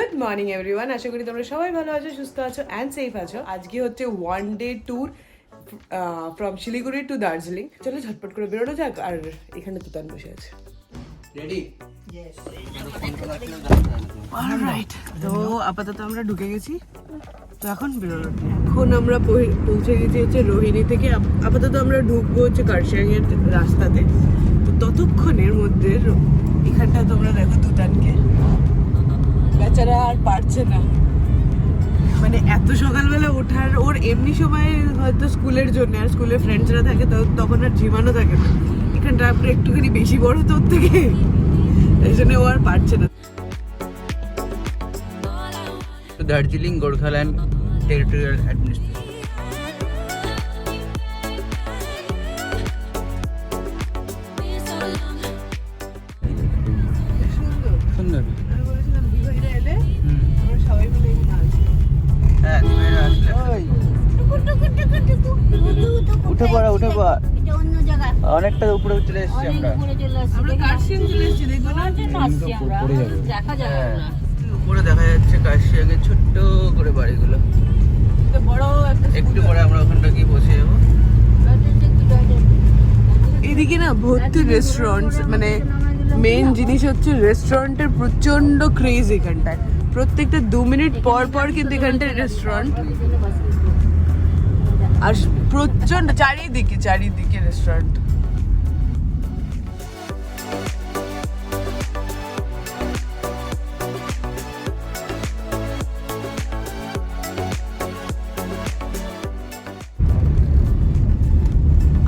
Good morning everyone, আশা করি তোমরা সবাই ভালো আছো, সুস্থ আছো অ্যান্ড সেফ আছো। আজকে হচ্ছে one day tour from Siliguri to Darjeeling. চলো ঝটপট করে বেরোনো যাক। আর এখানে তুতান বসে আছে। রেডি? অলরাইট, তো আপাতত আমরা ঢুকে গেছি, তো এখন বেরোনো। এখন আমরা পৌঁছে গেছি হচ্ছে রোহিণী থেকে। আপাতত আমরা ঢুকবো হচ্ছে কার্শিয়াং এর রাস্তাতে। তো ততক্ষণের মধ্যে এখানটা তোমরা দেখো তুতানকে, বেচারা আর পারছে না, মানে এত সকালবেলা ওঠার। ওর এমনি সময় হয়তো স্কুলের জন্য, আর স্কুলের ফ্রেন্ডসরা থাকে তখন আর ঝিমানো থাকে না। এখানটা আমরা একটুখানি বেশি বড় তোর থেকে, এই জন্য ও আর পারছে না। Darjeeling Gorkhaland territorial administration. সুন্দর। উঠে পড়া অনেকটা উপরে চলে এসেছি আমরা। উপরে দেখা যাচ্ছে কার্শিয়াং এর ছোট্ট করে বাড়িগুলো। একটু পরে আমরা ওখানটা গিয়ে বসে যাবো। এদিকে না ভর্তি রেস্টুরেন্ট, মানে মেইন জিনিস হচ্ছে রেস্টুরেন্টের প্রচন্ড ক্রেজ এখানটায়। প্রত্যেকটা 2 মিনিট পর পর কিন্তু এখানটায় রেস্টুরেন্ট, আর প্রচন্ড চারিদিকে রেস্টুরেন্ট।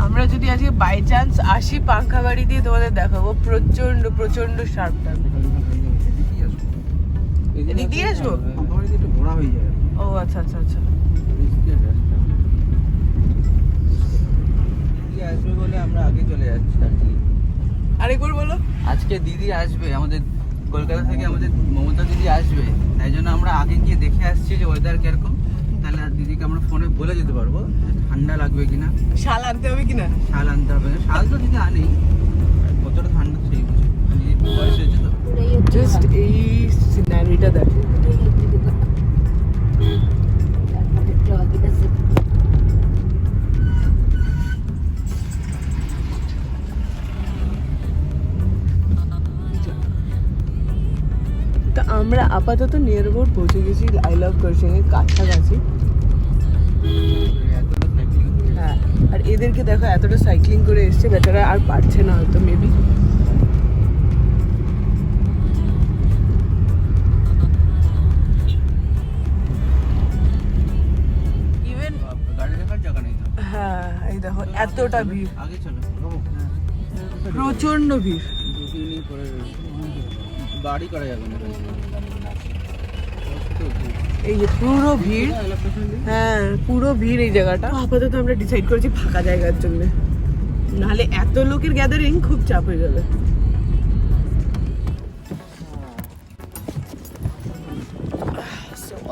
আমরা যদি আজকে বাই চান্স আসি পাঙ্খাবাড়ি দিয়ে, তোমাদের দেখাবো প্রচন্ড শার্প টান। এদিক দিয়ে আসবো? ও আচ্ছা। আসবে বলে আমরা আগে চলে যাচ্ছি দার্জিলিং। আরেকবার বলো। আজকে দিদি আসবে আমাদের কলকাতা থেকে, আমাদের মমতা দিদি আসবে, তাই জন্য আমরা আগে গিয়ে দেখে আসছি যে ওয়েদার কিরকম। তাহলে দিদিকে আমরা ফোনে বলে যেতে পারবো ঠান্ডা লাগবে কিনা, শাল আনতে হবে কিনা। শাল আনতে হবে, শাল তো দিদি আনেই, কতটা ঠান্ডা সেই বুঝে, বয়স হয়েছে তো। জাস্ট এই সিনারিটা দেখো। আমরা আপাতত নিয়ার অ্যাবাউট পৌঁছে গেছি আই লাভ কার্শিয়াং এর কাছাকাছি। হ্যাঁ, আর এদেরকে দেখো এতটা সাইক্লিং করে এসছে, বেচারা আর পারছে না হয়তো মেবি। ইভেন গাড়ি রাখার জায়গা নেই। হ্যাঁ, এই দেখো এতটা ভিড়, আগে চলো। প্রচন্ড ভিড়। বাড়ি করা যাবে না, এই যে পুরো ভিড়। হ্যাঁ, পুরো ভিড় এই জায়গাটা। আপাতত আমরা ডিসাইড করেছি ফাঁকা জায়গার জন্য, নাহলে এত লোকের গ্যাদারিং খুব চাপ হয়ে যাবে।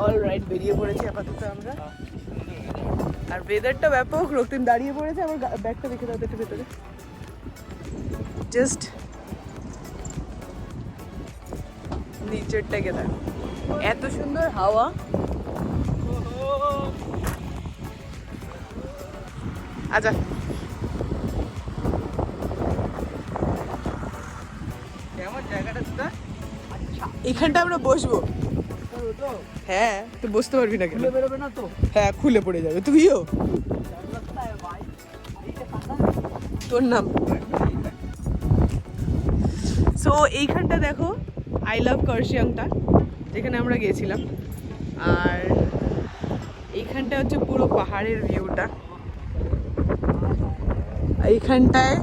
অলরাইট, বেরিয়ে পড়েছি আপাতত আমরা। আর ওয়েদারটা ব্যাপক, রক্তিম দাঁড়িয়ে পড়েছে। আমার ব্যাগটা দেখে দাও একটু ভেতরে। জাস্ট নিচেরটাকে দেখো, এত সুন্দর হাওয়া। আচ্ছা, কেমন জায়গাটা তোটা? এখানটা আমরা বসবো। হ্যাঁ, তো বসতে পারবি না কেন? বেরোবে না তো? হ্যাঁ, খুলে পড়ে যাবে। তুইও? তোর নাম? সো এইখানটা দেখো আই লাভ কার্শিয়াংটা, যেখানে আমরা গিয়েছিলাম। আর এইখানটা হচ্ছে পুরো পাহাড়ের ভিউটা। এইখানটায়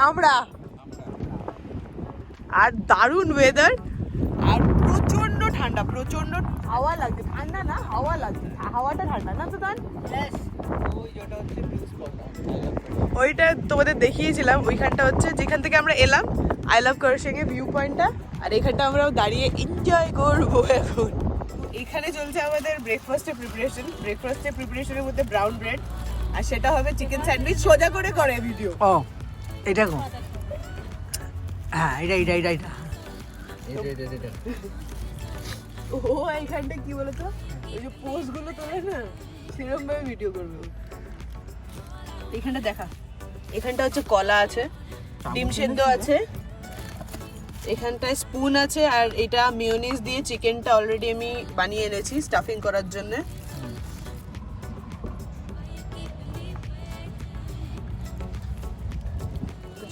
আমরা, আর দারুণ ওয়েদার, আর প্রচন্ড ঠান্ডা, প্রচন্ড হাওয়া লাগছে। ঠান্ডা না, হাওয়া লাগছে। হাওয়াটা ঠান্ডা না তো তান? ওইটা তোমাদের দেখিয়েছিলাম। ওইখানটা হচ্ছে যেখান থেকে আমরা এলাম আই লাভ কার্শিয়াং এর ভিউ পয়েন্টটা। আর এখানটা আমরাও দাঁড়িয়ে এনজয় করবো এখন। এখানে চলছে আমাদের ব্রেকফাস্টের প্রিপারেশনের মধ্যে ব্রাউন ব্রেড, আর সেটা হবে চিকেন স্যান্ডউইচ। সোজা করে ভিডিও। ও এটা কো হ্যাঁ এটা এটা ও এইখানটা কি বলতো, ওই যে পোস্ট গুলো তোলে না, সেরকম ভাবে ভিডিও করবে। এখানটা দেখা, এখানটা হচ্ছে কলা আছে, ডিম সেদ্ধ আছে, এখানটায় স্পুন আছে, আর এটা মিয়োনিজ দিয়ে চিকেনটা অলরেডি আমি বানিয়ে এনেছি স্টাফিং করার জন্য।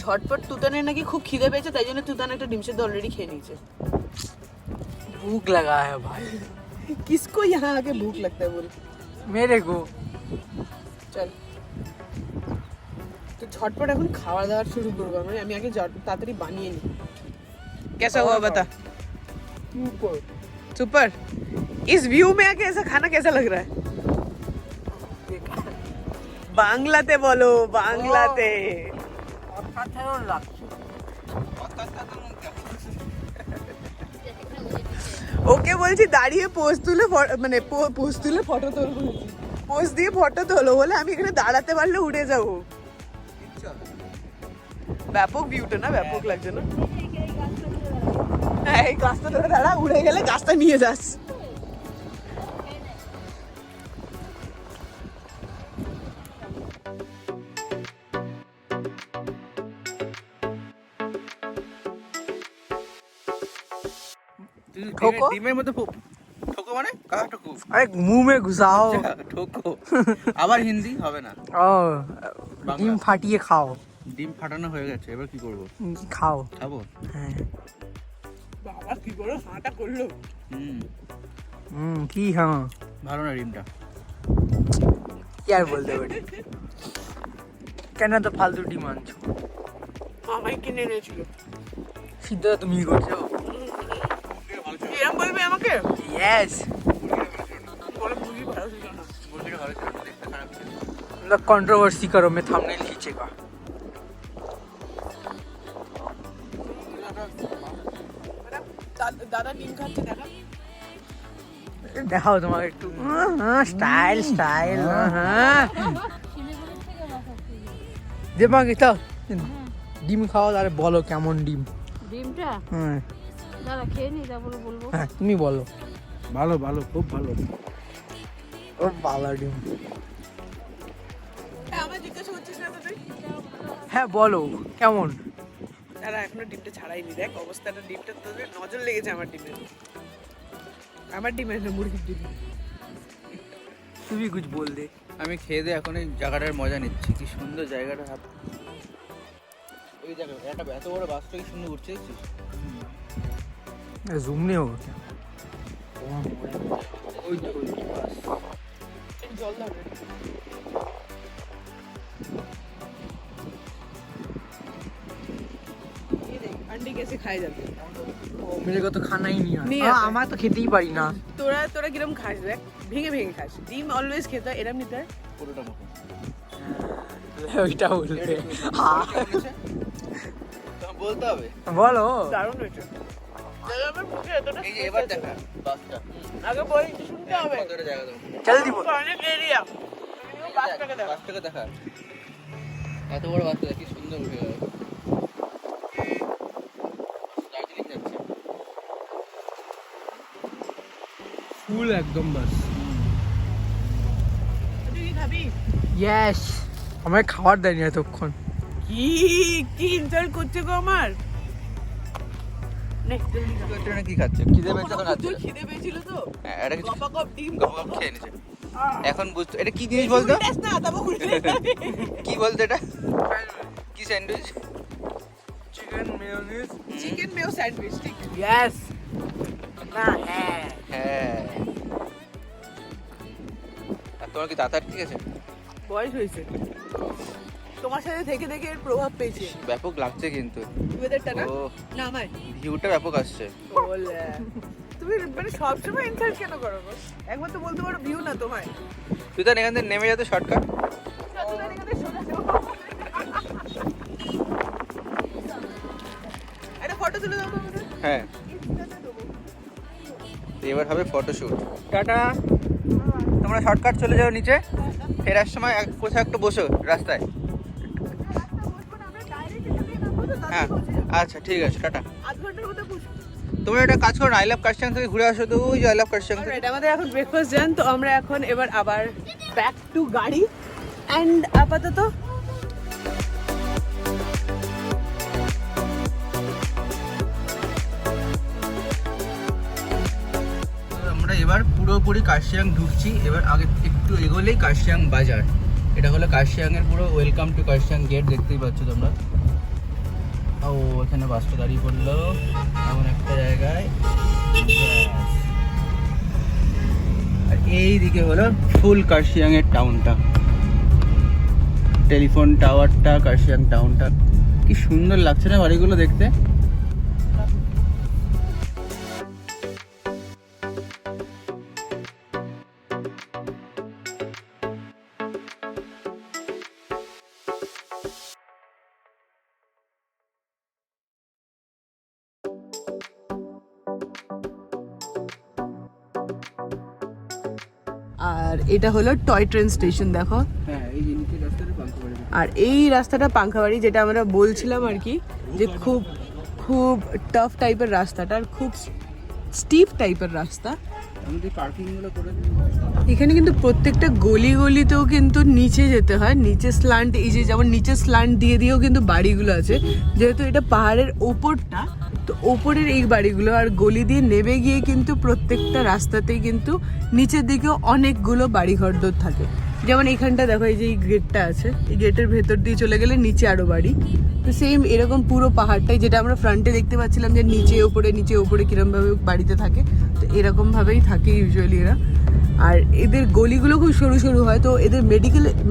ঝটপট তুতানের নাকি খুব খিদে পেয়েছে, তাই জন্য তুতান একটা ডিম সেদ্ধ অলরেডি খেয়ে নিয়েছে। भूख लगा है भाई। किसको यहाँ आके भूख लगता है बोल? मेरे को। चल तो झटपट এখন খাওয়া দাওয়া শুরু করব। আমি আগে তাড়াতাড়ি বানিয়ে নি। कैसा हुआ बता? सुपर। इस व्यू में आके ऐसा खाना कैसा लग रहा है? বাংলাতে বলো, বাংলাতে। ওকে বলছি দাঁড়িয়ে পোস্ট তুলে মানে পোস্ট তুলে ফটো তুলবো, পোস্ট দিয়ে ফটো তোলো বলে আমি এখানে দাঁড়াতে পারলে উড়ে যাবো। ব্যাপক ভিউটা না, ব্যাপক লাগছে না? হ্যাঁ এই গাছটা ধরে দাঁড়া, উড়ে গেলে গাছটা নিয়ে যাস। ठोको ডিমের মধ্যে ঠোকো মানে কাহা ঠোকো? अरे मुंह में घुसाओ। ঠোকো আবার হিন্দি হবে না। ও ডিম ফাটিয়ে খাও। ডিম ফাটানো হয়ে গেছে, এবার কি করব? খাও। খাবো? হ্যাঁ। বাবা কি করে হাঁটা করলো। কি হ্যাঁ ভালো না ডিমটা, কি আর বলতে পারি। কেন তো ফালতু ডিম আনছো? মামাই কিনে এনেছিল। সিদ্ধ তুমি করছো? এরকম বলবি আমাকে? यस। বলে বুঝি ভালো ছিল না। মুরগিটা ভালো ছিল না, দেখতে খারাপ ছিল। मतलब कंट्रोवर्सी करो, मैं थंबनेल खींचेगा। দাদা ডিম খাচ্ছে দেখা। দেখাও তোমাকে একটু স্টাইল স্টাইল। হ্যাঁ দেবা গেছো ডিম খাও, তাহলে বলো কেমন ডিম। ডিমটা হ্যাঁ দাদা খেয়ে নি, তারপরে বলবো। হ্যাঁ তুমি বলো। ভালো ভালো, খুব ভালো। ও বালা ডিম। আমার জিজ্ঞাসা করছিস না তো তুই? হ্যাঁ বলো কেমন। দাদা এখনো ডিমটা ছাড়াইনি, দেখ অবস্থাটা। ডিমটা তোদের নজর লেগেছে আমার ডিমে, আমার ডিমের না, মুরগির ডিম। তুমি কুছ বল দে। আমি খেয়ে দিয়ে এখন এই জায়গাটার মজা নিচ্ছি। কি সুন্দর জায়গাটা, এই জায়গাটা একটা এত বড় বাসটা কি সুন্দর উঠছে, দেখছিস? জুম নেই হোক। ওই যে ওই বাস। জল ধরে अंडे कैसे खाए जाते हैं? मेरे को तो खाना ही नहीं नहीं आता। आता। আমার তো খেতেই পারি না। তোরা তোরা কিরম খাস দেখ, ভেঙে ভেঙে খাস। ডিম অলওয়েজ খেতে হয়, এরম নিতে হয়। পুরোটা মতো ওইটা বলবে। হ্যাঁ বলতে হবে। বলো। দারুণ হয়েছে। দাদা আমার মুখে এতটা এই যে এবার দেখা বাসটা, আগে বই শুনতে হবে। কতটা জায়গা দাও, চল দিব। অনেক এরিয়া। বাসটাকে দেখ। বাসটাকে দেখা, এত বড় বাসটা কি সুন্দর উঠে গেল। দার্জিলিং যাচ্ছে ফুল একদম বাস। তুই কি খাবি? ইয়েস। আমায় খাবার দেয়নি এতক্ষণ। কি কি ইনসাল্ট করছে গো আমার। নে জলদি খা। তুই এটা কি খাচ্ছে? খিদে পেয়েছে এখন আছে। তোর খিদে পেয়েছিল তো? হ্যাঁ, এটা কিছু গপা গপ ডিম গপ খেয়ে নিছে। এখন বুঝতে, এটা কি জিনিস বলতো? না তারপর উল্টে যাবে। কি বলতো এটা? কি স্যান্ডউইচ? Chicken mayonnaise. চিকেন মেও স্যান্ডউইচ ঠিক। ইয়েস। না হ্যাঁ। হ্যাঁ। আর তোমার কি দাঁত ঠিক আছে? বয়স হয়েছে, তোমার সাথে থেকে থেকে এর প্রভাব পেয়েছে। ব্যাপক লাগছে কিন্তু ওয়েদারটা না, ও না আমার ভিউটা ব্যাপক আসছে। বলে তুমি মানে সবসময় ইনসাল্ট কেন করো গো? একবার তো বলতে পারো ভিউ না তোমায়। তুই তো এখান থেকে নেমে যেত শর্টকাট। একটা ফটো তুলে দাও তো আমাদের। হ্যাঁ, এবার হবে ফটোশুট। টাটা। তোমরা শর্টকাট চলে যাও নিচে, ফেরার সময় কোথাও একটু বসো রাস্তায়। হ্যাঁ। আচ্ছা ঠিক আছে, টাটা। আধ ঘন্টার মতো পুষো। তোমরা একটা কাজ করো, আই লাভ কার্শিয়াং থেকে ঘুরে আসো তো, ওই যে আই লাভ কার্শিয়াং থেকে। Alright, আমাদের এখন ব্রেকফাস্ট যান, তো আমরা এখন এবার আবার ব্যাক টু গাড়ি। অ্যান্ড আপাতত আমরা এবার পুরোপুরি কার্শিয়াং ঢুকছি। এবার আগে একটু এগোলেই কার্শিয়াং বাজার। এটা হলো কার্শিয়াং এর পুরো ওয়েলকাম টু কার্শিয়াং গেট, দেখতেই পাচ্ছ তোমরা। ও এখানে বাসটা দাঁড়িয়ে পড়লো এমন একটা জায়গায়। আর এই দিকে হলো ফুল কার্শিয়াং এর টাউনটা, টেলিফোন টাওয়ারটা, কার্শিয়াং টাউনটা। কি সুন্দর লাগছে না বাড়িগুলো দেখতে। আর এটা হলো টয় ট্রেন স্টেশন, দেখো। হ্যাঁ, এই যে নিচে রাস্তাটা পাঙ্কাবাড়ি। আর এই রাস্তাটা পাঙ্খাবাড়ি, যেটা আমরা বলছিলাম আর কি, যে খুব খুব টাফ টাইপের রাস্তাটা, আর খুব স্টিপ টাইপের রাস্তা। আমাদের পার্কিং গুলো করে এখানে কিন্তু প্রত্যেকটা গলি গলিতেও কিন্তু নিচে যেতে হয়, নিচে স্ল্যান্ট, এই যে যেমন নিচে স্ল্যান্ট দিয়ে দিয়েও কিন্তু বাড়িগুলো আছে, যেহেতু এটা পাহাড়ের ওপরটা, তো ওপরের এই বাড়িগুলো। আর গলি দিয়ে নেমে গিয়ে কিন্তু প্রত্যেকটা রাস্তাতেই কিন্তু নিচের দিকেও অনেকগুলো বাড়িঘর দর থাকে। যেমন এইখানটা দেখো, এই যে এই গেটটা আছে, এই গেটের ভেতর দিয়ে চলে গেলে নিচে আরো বাড়ি। তো সেম এরকম পুরো পাহাড়টাই, যেটা আমরা ফ্রন্টে দেখতে পাচ্ছিলাম যে নিচে ওপরে কিরমভাবে বাড়িতে থাকে, তো এরকমভাবেই থাকে ইউজুয়ালি এরা। আর এদের গলিগুলো খুব সরু সরু হয়, তো এদের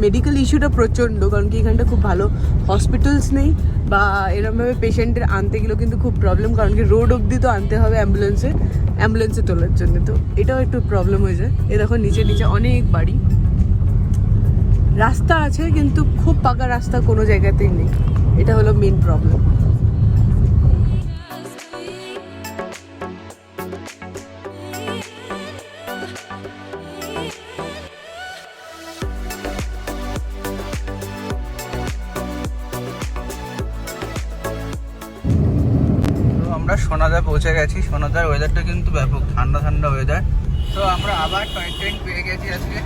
মেডিকেল ইস্যুটা প্রচণ্ড, কারণ কি এখানটা খুব ভালো হসপিটালস নেই, বা এরকমভাবে পেশেন্টের আনতে গেলেও কিন্তু খুব প্রবলেম, কারণ কি রোড অবধি তো আনতে হবে অ্যাম্বুলেন্সে তোলার জন্য, তো এটাও একটু প্রবলেম হয়ে যায়। এ দেখো নিচে নিচে অনেক বাড়ি। রাস্তা আছে কিন্তু খুব পাকা রাস্তা কোনো জায়গাতেই নেই, এটা হলো মেন প্রবলেম। আমরা সোনাদা পৌঁছে গেছি। সোনাদার ওয়েদারটা কিন্তু ব্যাপক ঠান্ডা ঠান্ডা ওয়েদার। তো আমরা আবার টয় ট্রেন পেয়ে গেছি আজকে।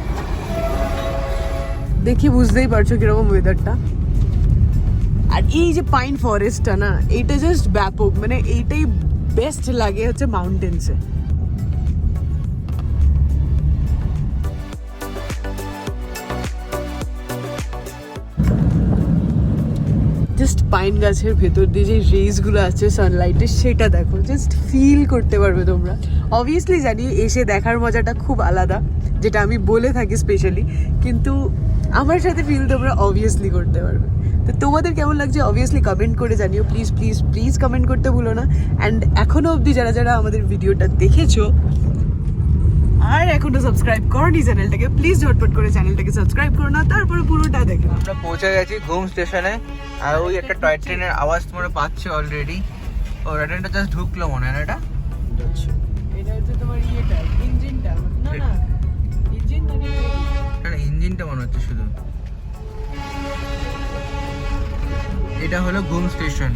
দেখি বুঝতেই পারছো কিরকম ওয়েদারটা। আর এই যে পাইন ফরেস্টটা না, এইটা জাস্ট ব্যাপক, মানে এইটাই বেস্ট লাগে হচ্ছে মাউন্টেন্সে। জাস্ট পাইন গাছের ভেতর দিয়ে যে রেজগুলো আছে সানলাইটের, সেটা দেখো, জাস্ট ফিল করতে পারবে তোমরা। অবভিয়াসলি জানি এসে দেখার মজাটা খুব আলাদা, যেটা আমি বলে থাকি স্পেশালি, কিন্তু আমার সাথে ফিল তোমরা অবভিয়াসলি করতে পারবে। তো তোমাদের কেমন লাগছে অবভিয়াসলি কমেন্ট করে জানিও, প্লিজ প্লিজ প্লিজ কমেন্ট করতে ভুলো না। অ্যান্ড এখনও অবধি যারা যারা আমাদের ভিডিওটা দেখেছো আর এখনো সাবস্ক্রাইব করনি চ্যানেলটাকে, প্লিজ ঝটপট করে চ্যানেলটাকে সাবস্ক্রাইব করো না, তারপরে পুরোটা দেখো। আমরা পৌঁছে গেছি ঘুম স্টেশনে। আর ওই একটা টয় ট্রেনের আওয়াজ তোমরা পাচ্ছ অলরেডি। ও ট্রেনটা জাস্ট ঢুকলো মনে হয় না, এটা এটা হচ্ছে তোমার ইয়েটা, ইঞ্জিনটা। না না, ইঞ্জিন না, এটা ইঞ্জিনটা মনে হচ্ছে শুধু। এটা হলো ঘুম স্টেশন,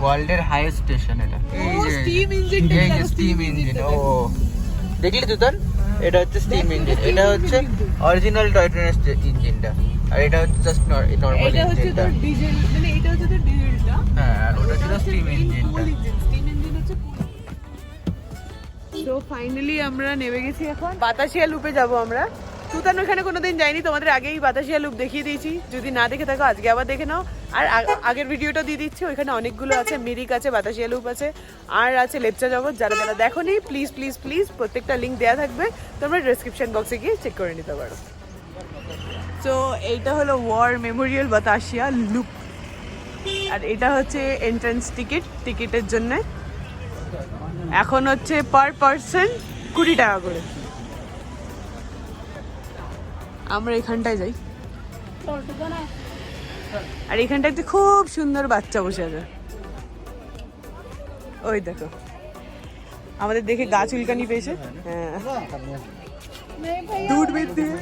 ওয়ার্ল্ডের হাইয়েস্ট স্টেশন এটা। এই যে স্টিম ইঞ্জিন, এই যে স্টিম ইঞ্জিন। ও দেখলি তুই তোর, এটা হচ্ছে স্টিম ইঞ্জিন। এটা হচ্ছে অরিজিনাল টয় ট্রেনের ইঞ্জিনটা, আর এটা হচ্ছে জাস্ট নরমাল এটা হচ্ছে ইঞ্জিনটা। তোর ডিজেল, মানে এটা হচ্ছে তোর ডিজেলটা। হ্যাঁ, আর ওটা ছিল স্টিম ইঞ্জিনটা। স্টিম ইঞ্জিন হচ্ছে। তো ফাইনালি আমরা নেমে গেছি, এখন বাতাসিয়া লুপে যাব আমরা। সুতান ওখানে কোনোদিন যাইনি, তোমাদের আগেই বাতাসিয়া লুপ দেখিয়ে দিয়েছি, যদি না দেখে থাকো আজকে আবার দেখে নাও। আর আগের ভিডিওটা দিয়ে দিচ্ছি, ওইখানে অনেকগুলো আছে, মিরিক আছে, বাতাসিয়া লুপ আছে, আর আছে লেপচা জগৎ। যারা যারা দেখোনি প্লিজ প্লিজ প্লিজ প্রত্যেকটা লিঙ্ক দেওয়া থাকবে, তোমরা ডেসক্রিপশন বক্সে গিয়ে চেক করে নিতে পারো। তো এইটা হলো ওয়ার মেমোরিয়াল বাতাসিয়া লুপ, আর এটা হচ্ছে এন্ট্রান্স টিকিটের জন্য এখন হচ্ছে পার পারসন 20 টাকা করে। আমরা এখানটায় যাই, আর এখানটাতে খুব সুন্দর বাচ্চা বসে আছে, ওই দেখো আমাদের দেখে গা চুলকানি পেয়েছে। হ্যাঁ, দূরবীন দিয়ে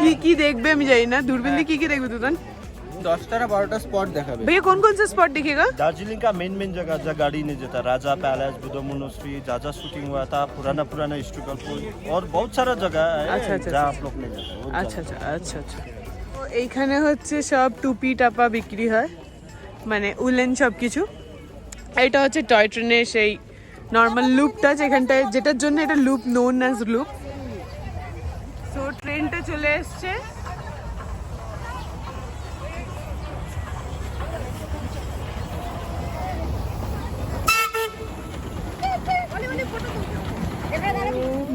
কি কি দেখবে আমি জানি না, দূরবীন দিয়ে কি কি দেখবে তুই? 10টা না 12টা স্পট দেখাবে। भैया कौन कौन से स्पॉट दिखेगा? दार्जिलिंग का मेन जगह जहाँ गाड़ी नहीं जाता, राजा पैलेस, बुद्ध मोनेस्ट्री, जहाँ जहाँ शूटिंग हुआ था, पुराना हिस्टोरिकल पुल और बहुत सारा जगह है अच्छा, अच्छा, जहाँ अच्छा। आप लोग नहीं जाते वो আচ্ছা আচ্ছা আচ্ছা আচ্ছা। তো এইখানে হচ্ছে সব টুপি টাপা বিক্রি হয়, মানে উলেন সব কিছু। এটা হচ্ছে টয় ট্রেনের সেই নর্মাল লুপটা, যেখানটায় যেটার জন্য এটা loop known as loop. So ট্রেনটা চলে এসছে।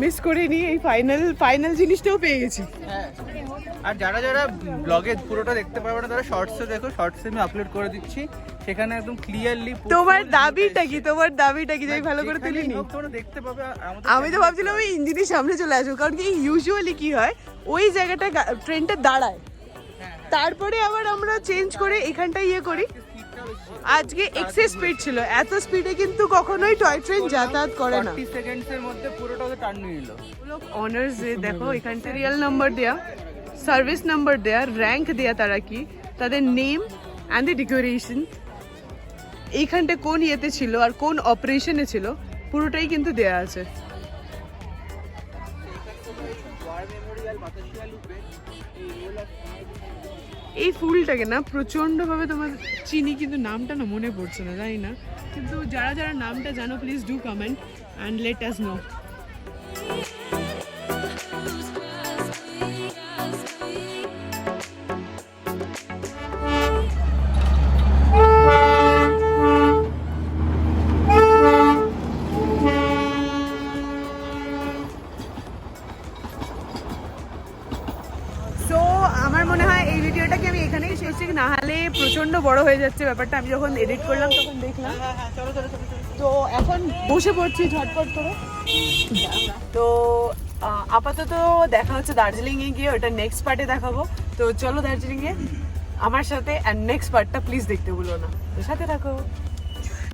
মিস করিনি, এই ফাইনাল জিনিসটাও পেয়ে গেছি। হ্যাঁ, আর যারা যারা ব্লগে পুরোটা দেখতে পারবে না তারা শর্টসে দেখো, শর্টসে আমি আপলোড করে দিচ্ছি, সেখানে একদম ক্লিয়ারলি তোমার দাবিটা কি যে আমি ভালো করে তুলিনি? তোমরা দেখতে পাবে। আমি তো ভাবছিলাম ওই ইঞ্জিনের সামনে চলে আসবো, কারণ কি ইউজুয়ালি কি হয় ওই জায়গাটা ট্রেনটা দাঁড়ায়, তারপরে আবার আমরা চেঞ্জ করে এখানটা ইয়ে করি। আজকে এক্সেস স্পিড ছিল, এত স্পিডে কিন্তু কখনোই টয় ট্রেন যাতায়াত করে না। 40 সেকেন্ডসের মধ্যে পুরোটা টার্ন নিয়ে নিল। অনার্স দেখো এখানটা রিয়েল নাম্বার দেয়া, সার্ভিস নাম্বার দেয়া, র্যাঙ্ক দেয়া, তারা কি তাদের নেম অ্যান্ড দ্য ডেকোরেশন, এইখানটা কোন ইয়েতে ছিল আর কোন অপারেশনে ছিল পুরোটাই কিন্তু দেয়া আছে। এই ফুলটাকে না প্রচন্ড ভাবে তোমার চিনি, কিন্তু নামটা না মনে পড়ছে না, জানি না, কিন্তু যারা যারা নামটা জানো please do comment and let us no. আমার মনে হয় এই ভিডিওটাকে আমি এখানেই শেষ করি, না হলে প্রচন্ড বড় হয়ে যাচ্ছে ব্যাপারটা। আমি যখন এডিট করলাম তখন দেখলাম, তো এখন বসে পড়ছি ঝটপট করে। তো আপাতত দেখা হচ্ছে দার্জিলিং এ গিয়ে, ওটা নেক্সট পার্টে দেখাবো। তো চলো দার্জিলিং এ আমার সাথে, অ্যান্ড নেক্সট পার্টটা প্লিজ দেখতে ভুলো না, তো সাথে থাকো।